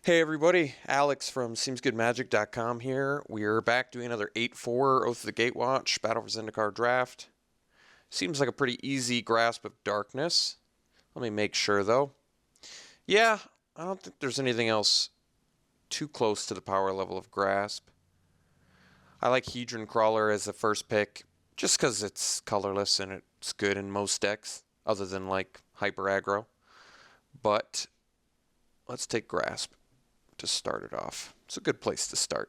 Hey everybody, Alex from SeemsGoodMagic.com here. We're back doing another 8-4 Oath of the Gatewatch Battle for Zendikar draft. Seems like a pretty easy grasp of darkness. Let me make sure though. Yeah, I don't think there's anything else too close to the power level of grasp. I like Hedron Crawler as the first pick just because it's colorless and it's good in most decks other than like hyper aggro. But let's take grasp to start it off. It's a good place to start.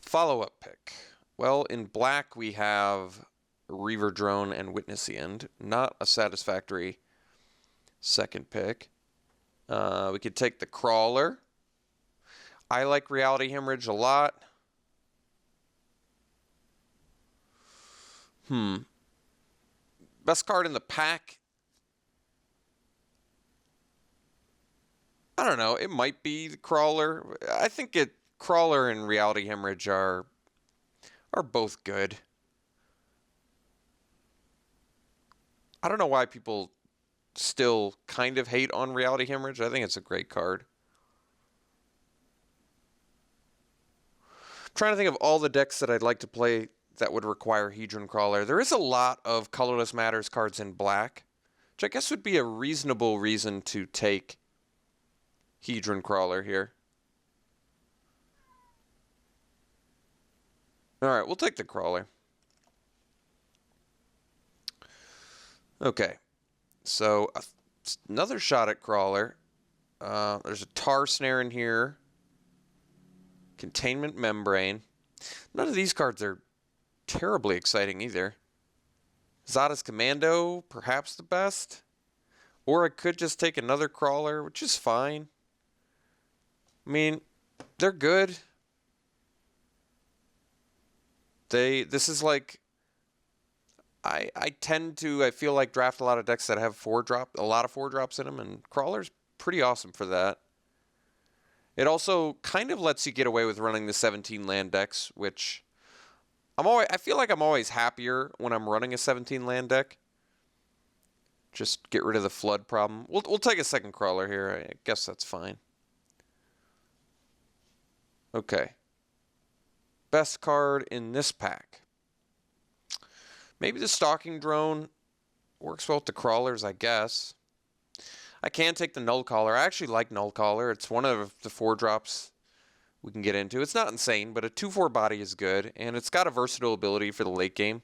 Follow-up pick. Well, in black we have Reaver Drone and Witness the End. Not a satisfactory second pick. We could take the Crawler. I like Reality Hemorrhage a lot. Best card in the pack. I don't know. It might be the Crawler. I think Crawler and Reality Hemorrhage are both good. I don't know why people still kind of hate on Reality Hemorrhage. I think it's a great card. I'm trying to think of all the decks that I'd like to play that would require Hedron Crawler. There is a lot of Colorless Matters cards in black, which I guess would be a reasonable reason to take Hedron Crawler here. Alright, we'll take the Crawler. Okay, so another shot at Crawler. There's a Tar Snare in here. Containment Membrane. None of these cards are terribly exciting either. Zada's Commando, perhaps the best. Or I could just take another Crawler, which is fine. I mean, they're good. This is like, I feel like draft a lot of decks that have a lot of 4-drops in them, and Crawler's pretty awesome for that. It also kind of lets you get away with running the 17 land decks, which I feel like I'm always happier when I'm running a 17 land deck. Just get rid of the flood problem. We'll take a second Crawler here. I guess that's fine. Okay. Best card in this pack. Maybe the Stalking Drone works well with the Crawlers, I guess. I can take the Null Caller. I actually like Null Caller. It's one of the 4-drops we can get into. It's not insane, but a 2/4 body is good, and it's got a versatile ability for the late game.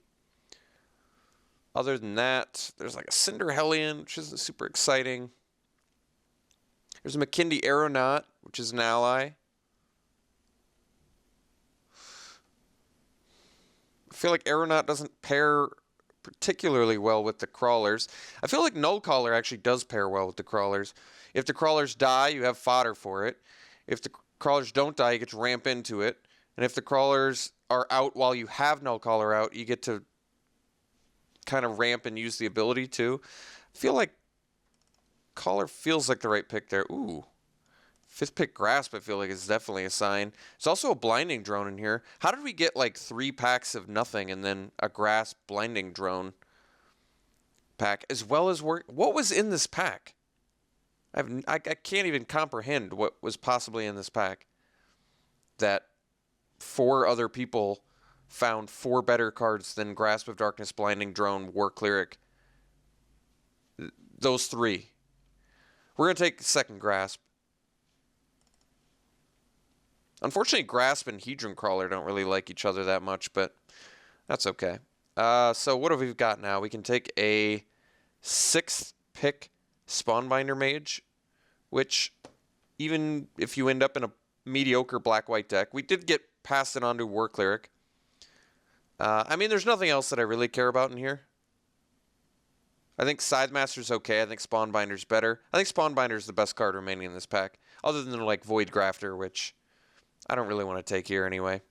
Other than that, there's like a Cinder Hellion, which isn't super exciting. There's a McKindy Aeronaut, which is an ally. I feel like Aeronaut doesn't pair particularly well with the Crawlers. I feel like Null Caller actually does pair well with the Crawlers. If the Crawlers die, you have fodder for it. If the Crawlers don't die, you get to ramp into it. And if the Crawlers are out while you have Null Caller out, you get to kind of ramp and use the ability too. I feel like Caller feels like the right pick there. Ooh. 5th pick Grasp, I feel like, is definitely a sign. There's also a Blinding Drone in here. How did we get like 3 packs of nothing and then a Grasp Blinding Drone pack as well as what was in this pack? I can't even comprehend what was possibly in this pack. That 4 other people found 4 better cards than Grasp of Darkness, Blinding Drone, War Cleric. Those 3. We're going to take second Grasp. Unfortunately, Grasp and Hedron Crawler don't really like each other that much, but that's okay. So what have we got now? We can take a 6th pick Spawnbinder Mage, which even if you end up in a mediocre black-white deck, we did get passed it on to War Cleric. I mean, there's nothing else that I really care about in here. I think Scythemaster's okay. I think Spawnbinder's better. I think Spawnbinder's the best card remaining in this pack, other than like Void Grafter, which I don't really want to take here anyway.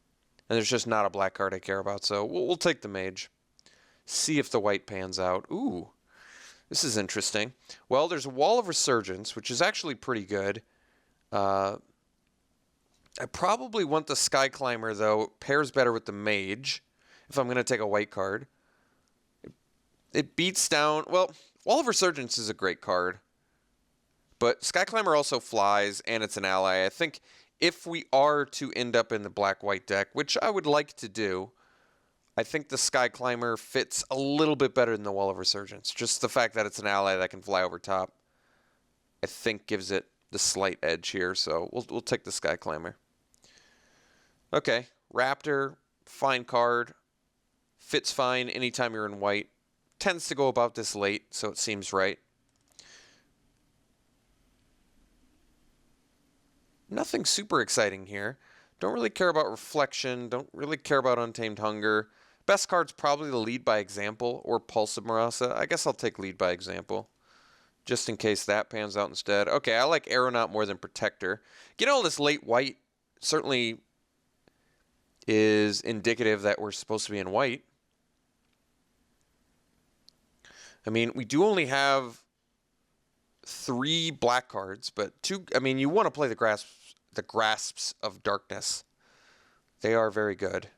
And there's just not a black card I care about, so we'll take the Mage. See if the white pans out. Ooh, this is interesting. Well, there's a Wall of Resurgence, which is actually pretty good. I probably want the Sky Climber, though. It pairs better with the Mage if I'm going to take a white card. It beats down... Well, Wall of Resurgence is a great card. But Sky Climber also flies, and it's an ally. I think if we are to end up in the black-white deck, which I would like to do, I think the Sky Climber fits a little bit better than the Wall of Resurgence. Just the fact that it's an ally that can fly over top, I think gives it the slight edge here. So we'll take the Sky Climber. Okay, Raptor, fine card. Fits fine anytime you're in white. Tends to go about this late, so it seems right. Nothing super exciting here. Don't really care about Reflection. Don't really care about Untamed Hunger. Best card's probably the Lead by Example or Pulse of Marasa. I guess I'll take Lead by Example, just in case that pans out instead. Okay, I like Aeronaut more than Protector. Getting all this late white certainly is indicative that we're supposed to be in white. I mean, we do only have 3 black cards, but 2. I mean, you want to play the grasps of darkness. They are very good.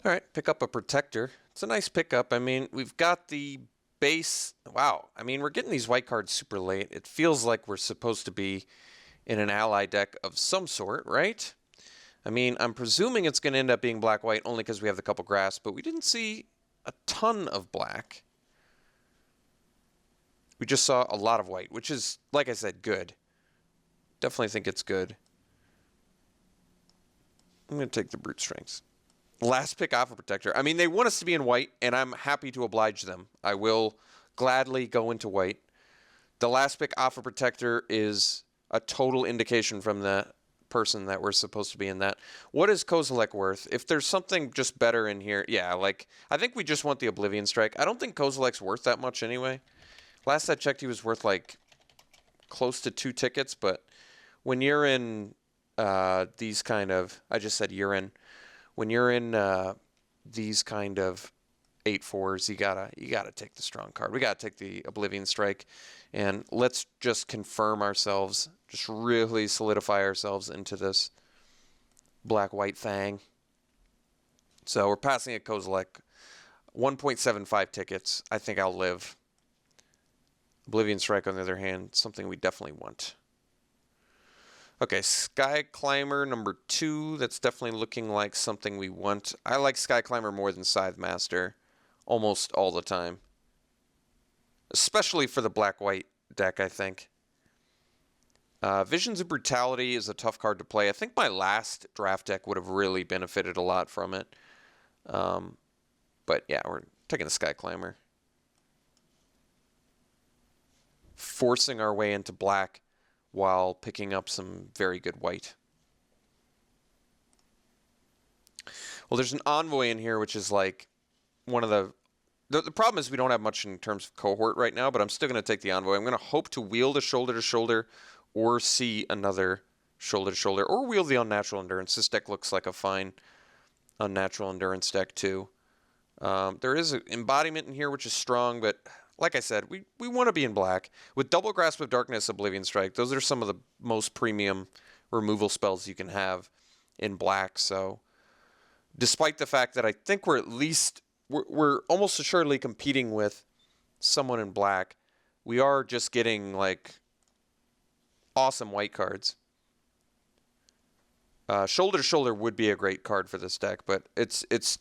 All right, pick up a Protector. It's a nice pickup. I mean, we've got the base. Wow. I mean, we're getting these white cards super late. It feels like we're supposed to be in an ally deck of some sort, right? I mean, I'm presuming it's going to end up being black-white only because we have the couple grasps, but we didn't see a ton of black. We just saw a lot of white, which is, like I said, good. Definitely think it's good. I'm going to take the Brute Strengths. Last pick off a Protector. I mean, they want us to be in white, and I'm happy to oblige them. I will gladly go into white. The last pick off a Protector is a total indication from the person that we're supposed to be in that. What is Kozilek worth? If there's something just better in here, yeah, like, I think we just want the Oblivion Strike. I don't think Kozilek's worth that much anyway. Last I checked, he was worth, like, close to 2 tickets, but when you're in these kind of, I just said you're in, when you're in these kind of 8/4s, you gotta take the strong card. We gotta take the Oblivion Strike, and let's just confirm ourselves, just really solidify ourselves into this black-white thing. So we're passing at Kozilek. 1.75 tickets. I think I'll live. Oblivion Strike, on the other hand, something we definitely want. Okay, Sky Climber number 2. That's definitely looking like something we want. I like Sky Climber more than Scythe Master almost all the time. Especially for the black-white deck, I think. Visions of Brutality is a tough card to play. I think my last draft deck would have really benefited a lot from it. But yeah, we're taking the Sky Climber. Forcing our way into black while picking up some very good white. Well, there's an Envoy in here, which is like one of the problem is we don't have much in terms of cohort right now, but I'm still going to take the Envoy. I'm going to hope to wield a shoulder-to-shoulder or see another shoulder-to-shoulder or wield the Unnatural Endurance. This deck looks like a fine Unnatural Endurance deck too. There is an embodiment in here which is strong, but like I said, we want to be in black. With Double Grasp of Darkness, Oblivion Strike, those are some of the most premium removal spells you can have in black. So despite the fact that I think we're at least, we're almost assuredly competing with someone in black, we are just getting like awesome white cards. Shoulder to Shoulder would be a great card for this deck, but it's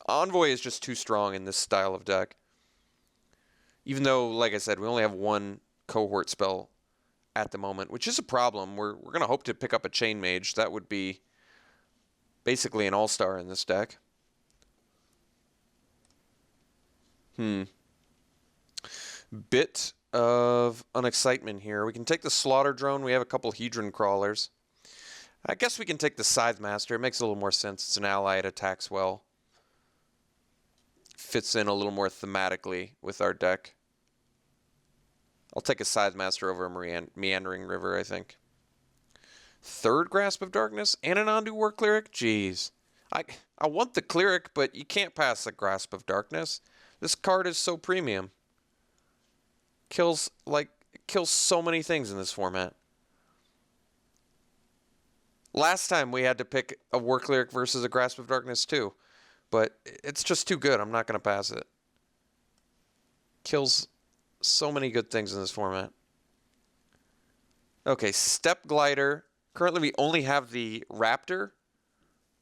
Envoy is just too strong in this style of deck. Even though, like I said, we only have one cohort spell at the moment, which is a problem. We're going to hope to pick up a Chain Mage. That would be basically an all-star in this deck. Bit of an excitement here. We can take the Slaughter Drone. We have a couple Hedron Crawlers. I guess we can take the Scythe Master. It makes a little more sense. It's an ally. It attacks well. Fits in a little more thematically with our deck. I'll take a Scythe Master over a Meandering River, I think. Third Grasp of Darkness and an Ondu War Cleric? Jeez. I want the Cleric, but you can't pass the Grasp of Darkness. This card is so premium. Kills so many things in this format. Last time we had to pick a War Cleric versus a Grasp of Darkness too. But it's just too good. I'm not going to pass it. kills so many good things in this format. Okay, Step Glider. Currently, we only have the Raptor.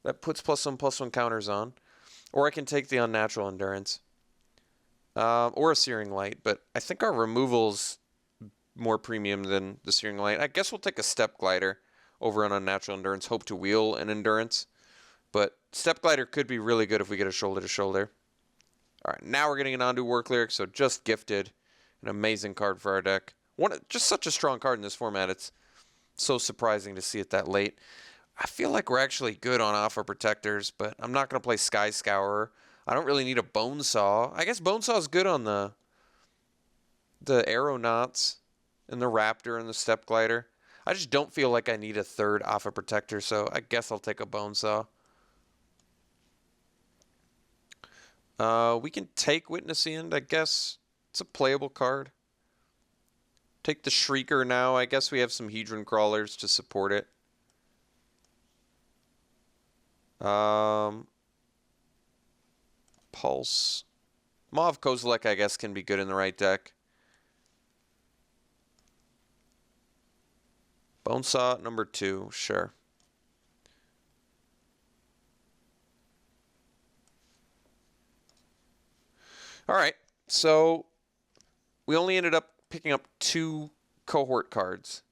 That puts +1/+1 counters on. Or I can take the Unnatural Endurance. Or a Searing Light. But I think our removal's more premium than the Searing Light. I guess we'll take a Step Glider over an Unnatural Endurance. Hope to wheel an Endurance. But Step Glider could be really good if we get a Shoulder to Shoulder. Alright, now we're getting an Ondu Work Lyric. So just gifted. An amazing card for our deck. Just such a strong card in this format. It's so surprising to see it that late. I feel like we're actually good on Alpha Protectors, but I'm not going to play Sky Scourer. I don't really need a Bone Saw. I guess Bone Saw is good on the Aeronauts and the Raptor and the Step Glider. I just don't feel like I need a third Alpha Protector, so I guess I'll take a Bone Saw. We can take Witness End, I guess. It's a playable card. Take the Shrieker now. I guess we have some Hedron Crawlers to support it. Pulse. Mauve Kozilek, I guess, can be good in the right deck. Bonesaw number 2, sure. Alright, so we only ended up picking up 2 cohort cards.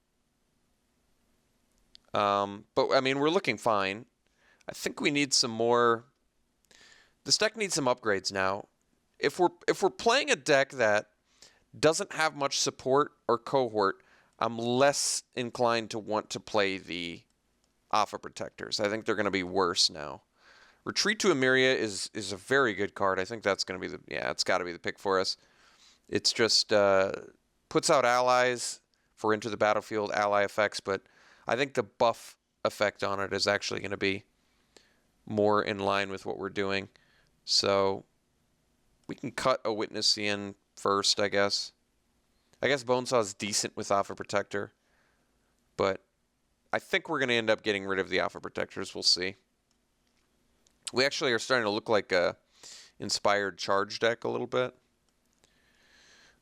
But, I mean, we're looking fine. I think we need some more. This deck needs some upgrades now. If we're playing a deck that doesn't have much support or cohort, I'm less inclined to want to play the Alpha Protectors. I think they're going to be worse now. Retreat to Emeria is a very good card. I think that's going to be it's got to be the pick for us. It's just puts out allies for Enter the Battlefield ally effects, but I think the buff effect on it is actually going to be more in line with what we're doing. So we can cut a Witness in first, I guess. I guess Bonesaw is decent with Alpha Protector, but I think we're going to end up getting rid of the Alpha Protectors. We'll see. We actually are starting to look like a inspired charge deck a little bit.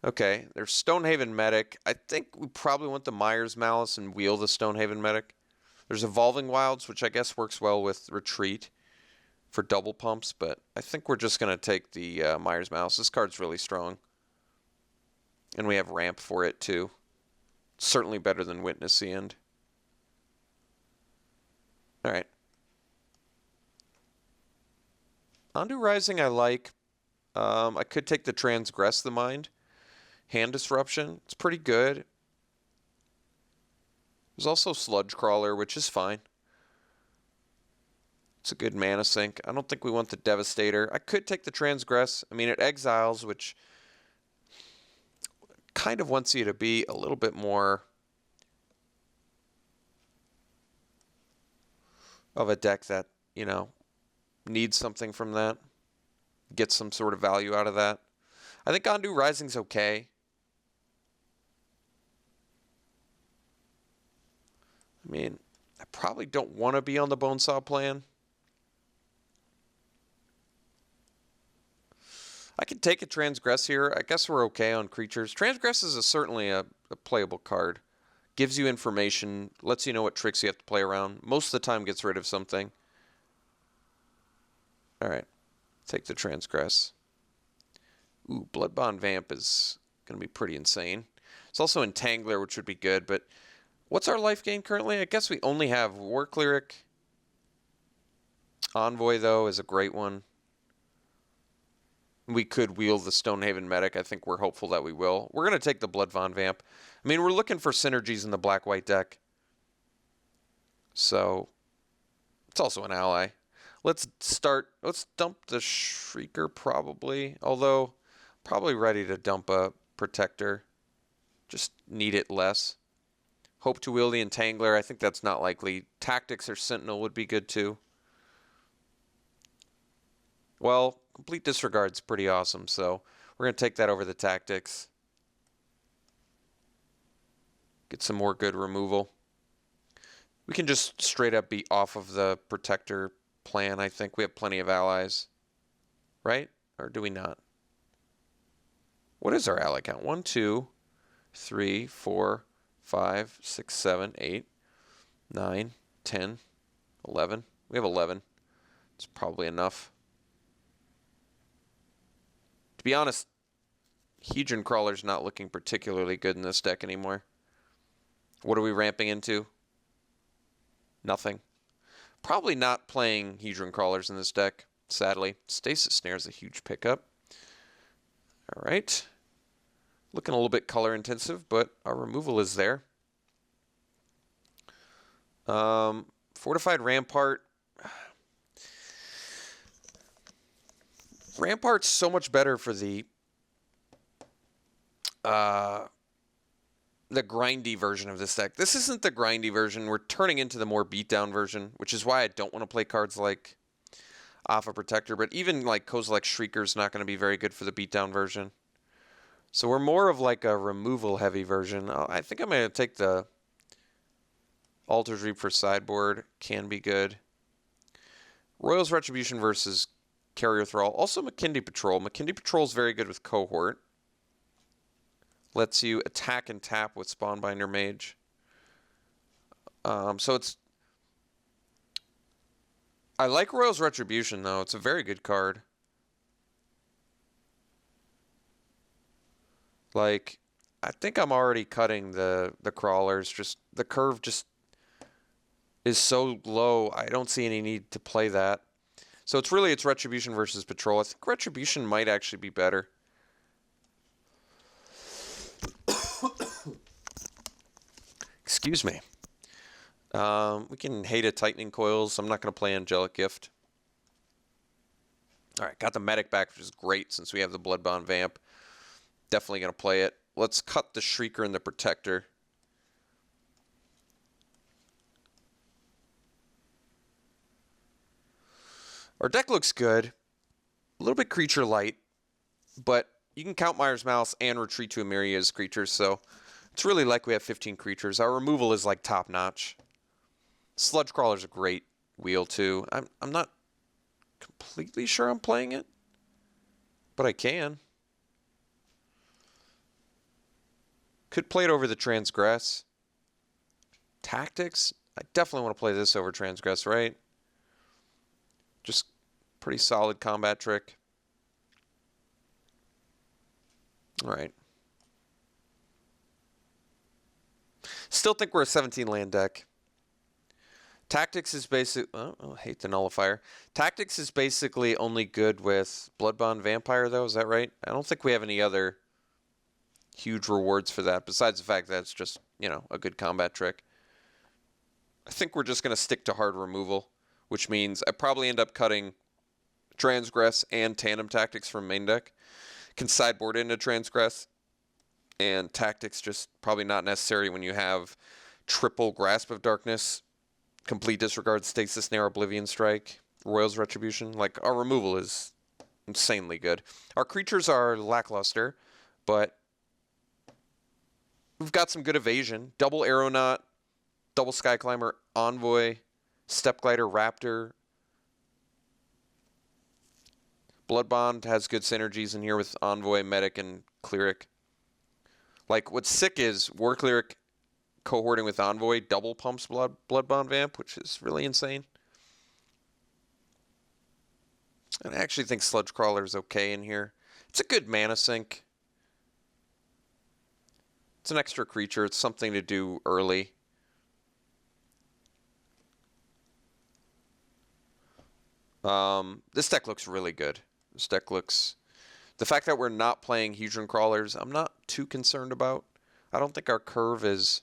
Okay, there's Stonehaven Medic. I think we probably want the Myers Malice and wheel the Stonehaven Medic. There's Evolving Wilds, which I guess works well with Retreat for double pumps, but I think we're just going to take the Myers Malice. This card's really strong. And we have ramp for it, too. Certainly better than Witness the End. Alright. Ondu Rising I like. I could take the Transgress the Mind. Hand Disruption. It's pretty good. There's also Sludge Crawler, which is fine. It's a good mana sink. I don't think we want the Devastator. I could take the Transgress. I mean, it exiles, which kind of wants you to be a little bit more of a deck that, you know, needs something from that. Get some sort of value out of that. I think Ondu Rising's okay. I mean, I probably don't want to be on the Bonesaw plan. I could take a Transgress here. I guess we're okay on creatures. Transgress is certainly a playable card. Gives you information, lets you know what tricks you have to play around. Most of the time gets rid of something. Alright, take the Transgress. Ooh, Bloodbond Vamp is going to be pretty insane. It's also Entangler, which would be good, but what's our life gain currently? I guess we only have War Cleric. Envoy, though, is a great one. We could wheel the Stonehaven Medic. I think we're hopeful that we will. We're going to take the Bloodbond Vamp. I mean, we're looking for synergies in the black-white deck. So, it's also an ally. Let's dump the Shrieker, probably. Although, probably ready to dump a Protector. Just need it less. Hope to wheel the Entangler. I think that's not likely. Tactics or Sentinel would be good, too. Well, Complete Disregard's pretty awesome, so we're going to take that over the Tactics. Get some more good removal. We can just straight up be off of the Protector plan, I think. We have plenty of allies. Right? Or do we not? What is our ally count? 1, 2, 3, 4, 5, 6, 7, 8, 9, 10, 11. We have 11. It's probably enough. To be honest, Hedron Crawler's not looking particularly good in this deck anymore. What are we ramping into? Nothing. Probably not playing Hedron Crawlers in this deck, sadly. Stasis Snare is a huge pickup. All right. Looking a little bit color intensive, but our removal is there. Fortified Rampart. Rampart's so much better for the grindy version of this deck. This isn't the grindy version. We're turning into the more beatdown version, which is why I don't want to play cards like Alpha Protector, but even like Kozilek Shrieker's not going to be very good for the beatdown version. So we're more of like a removal heavy version. I think I'm going to take the Altar's Reap for sideboard. Can be good. Royal's Retribution versus Carrier Thrall. Also McKindy Patrol. McKindy Patrol is very good with Cohort. Lets you attack and tap with Spawnbinder Mage. So it's... I like Royal's Retribution, though. It's a very good card. Like, I think I'm already cutting the crawlers. Just the curve just is so low. I don't see any need to play that. So it's Retribution versus Patrol. I think Retribution might actually be better. Excuse me. We can hate a Tightening Coils. I'm not going to play Angelic Gift. All right, got the Medic back, which is great since we have the Bloodbound Vamp. Definitely going to play it. Let's cut the Shrieker and the Protector. Our deck looks good. A little bit creature light, but you can count Myers Mouse and retreat to Emeria as creatures, so it's really like we have 15 creatures. Our removal is like top notch. Sludge Crawler's a great wheel too. I'm not completely sure I'm playing it, but I can. Could play it over the Transgress. Tactics? I definitely want to play this over Transgress, right? Just pretty solid combat trick. All right. Still think we're a 17 land deck. Tactics is basic. Oh, I hate the nullifier. Tactics is basically only good with Bloodbound Vampire, though. Is that right? I don't think we have any other huge rewards for that, besides the fact that it's just, you know, a good combat trick. I think we're just going to stick to hard removal, which means I probably end up cutting Transgress and Tandem Tactics from main deck. Can sideboard into Transgress, and Tactics just probably not necessary when you have triple Grasp of Darkness, complete disregard, Stasis Snare, Oblivion Strike, Royal's Retribution. Like, our removal is insanely good. Our creatures are lackluster, but we've got some good evasion. Double Aeronaut, double Sky Climber, Envoy, Step Glider, Raptor. Bloodbond has good synergies in here with Envoy, Medic, and Cleric. Like, what's sick is War Cleric cohorting with Envoy double pumps Bloodbond Vamp, which is really insane. And I actually think Sludge Crawler is okay in here. It's a good mana sink. It's an extra creature. It's something to do early. This deck looks really good. This deck looks... The fact that we're not playing Hedron Crawlers, I'm not too concerned about. I don't think our curve is...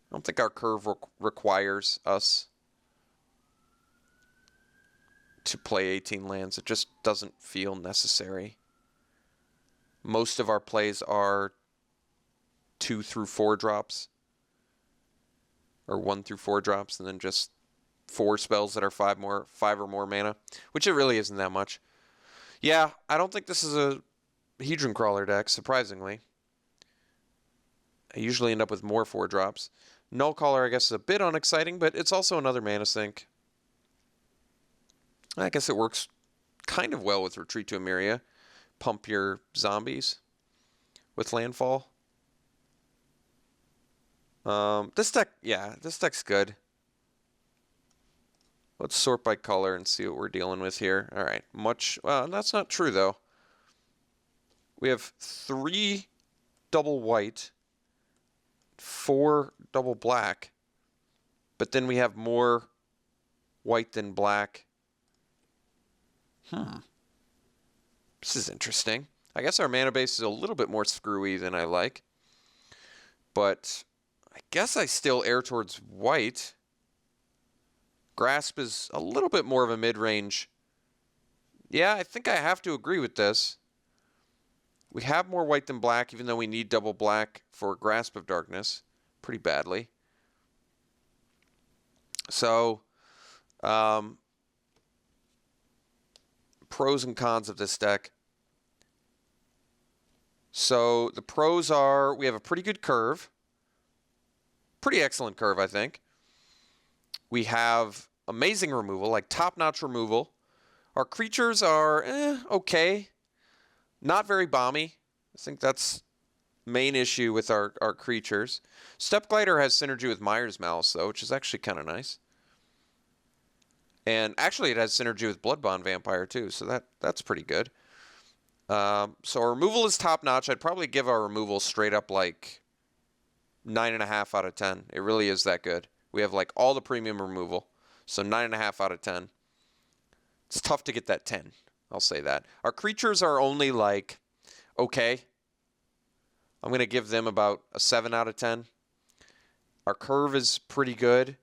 I don't think our curve requires us to play 18 lands. It just doesn't feel necessary. Most of our plays are 2 through 4 drops. Or 1 through 4 drops, and then just 4 spells that are 5 or more mana, which it really isn't that much. Yeah, I don't think this is a Hedron Crawler deck, surprisingly. I usually end up with more 4 drops. Null Caller, I guess, is a bit unexciting, but it's also another mana sink. I guess it works kind of well with Retreat to Emeria, pump your zombies with landfall. This deck's good. Let's sort by color and see what we're dealing with here. All right, well, that's not true though. We have 3 double white, 4 double black, but then we have more white than black. This is interesting. I guess our mana base is a little bit more screwy than I like, but I guess I still err towards white. Grasp is a little bit more of a mid-range. Yeah, I think I have to agree with this. We have more white than black, even though we need double black for Grasp of Darkness pretty badly. So, pros and cons of this deck. So, the pros are we have a pretty good curve. Pretty excellent curve, I think. We have amazing removal, like top-notch removal. Our creatures are okay. Not very bomby. I think that's main issue with our creatures. Step Glider has synergy with Mire's Malice, though, which is actually kind of nice. And actually, it has synergy with Bloodbond Vampire, too, so that's pretty good. So our removal is top-notch. I'd probably give our removal straight up like 9.5 out of 10. It really is that good. We have like all the premium removal, so 9.5 out of 10. It's tough to get that 10. I'll say that. Our creatures are only like okay. I'm going to give them about a 7 out of 10. Our curve is pretty good.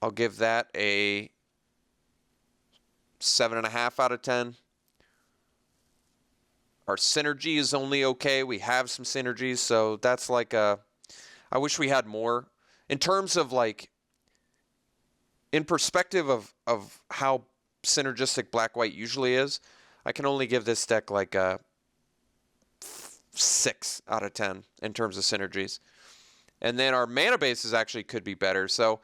I'll give that a 7.5 out of 10. Our synergy is only okay. We have some synergies, so that's like I wish we had more. In terms of like, in perspective of how synergistic black-white usually is, I can only give this deck like a 6 out of 10 in terms of synergies. And then our mana bases actually could be better. So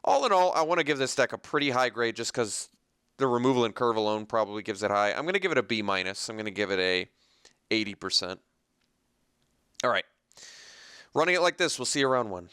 all in all, I want to give this deck a pretty high grade just because the removal and curve alone probably gives it high. I'm going to give it a B-. I'm going to give it a 80%. All right. Running it like this, we'll see you around 1.